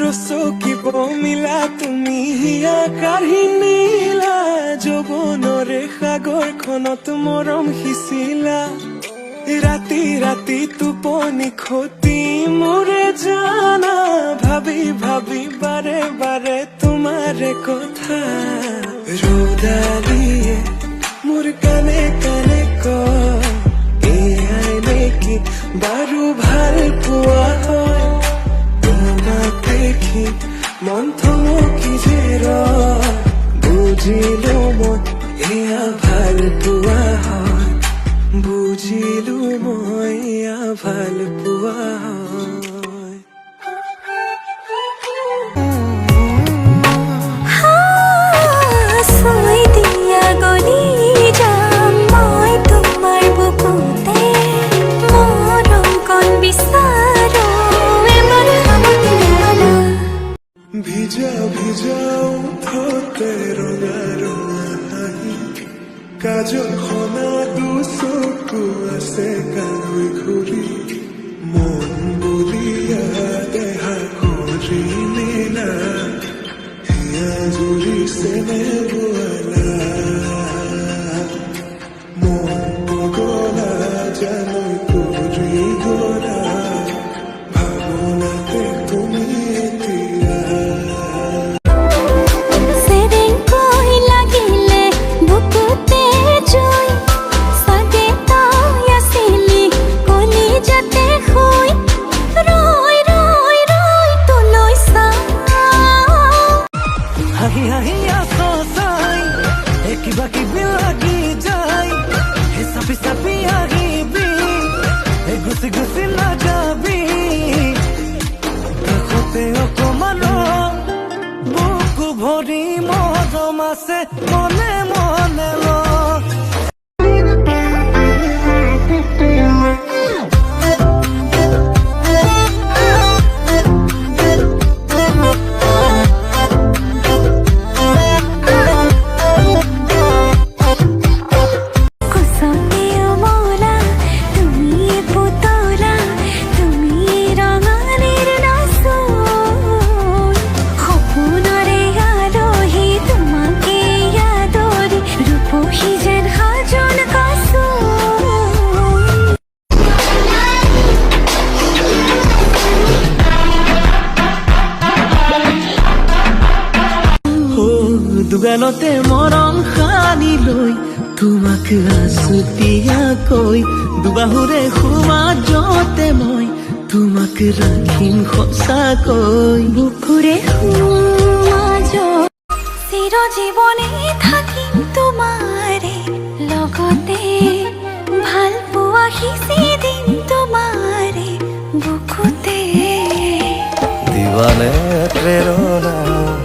ৰচকিব মিলা তুমি আকাশী নীলা যৌৱনৰে সাগৰখনত মৰম সিঁচিলা ৰাতি ৰাতি টোপনি খতি মোৰে জানা ভাবি ভাবি বাৰে বাৰে তোমাৰে কথা ৰ'দালিয়ে মোৰ কানে কানে কয় এয়াই নেকি বাৰু ভাল পোৱা হয় তোমাক দেখি মন থমকি যে ৰয় বুজিলো মই এয়া ভাল পোৱা হয় বুজিলো মই এয়া ভাল পোৱা হয় ভিজা ভিজা উঠতে ৰঙা ৰঙা হাঁহি কাজল খনা দুচকু আছে কালৈ ঘূৰি মন বুলিয়া দেহা কৰিলে না হিয়া জুৰিছে নে বোৱালা মন পগলা জানৈ কৰি গলা ভাৱনাতে তুমি হাহি হাহি আছো চাই কিবা কিবি লাগি যায় চাপি চাপি আহিবি গুচি গুচি নাযাবি কাষতে অকমান বুকু ভৰি মৰম আছে মনে মনে ল দুগালতে মৰম সানি লৈ তোমাক আছুতীয়াকৈ দুবাহুৰে সমাজতে মই তোমাক ৰাখিম সঁচাকৈ বুকুৰে সমাজত চিৰজীৱনে থাকিম তোমাৰে লগতে ভাল পোৱা সিঁচি দিম তোমাৰে বুকুতে দিৱানে প্ৰেৰণা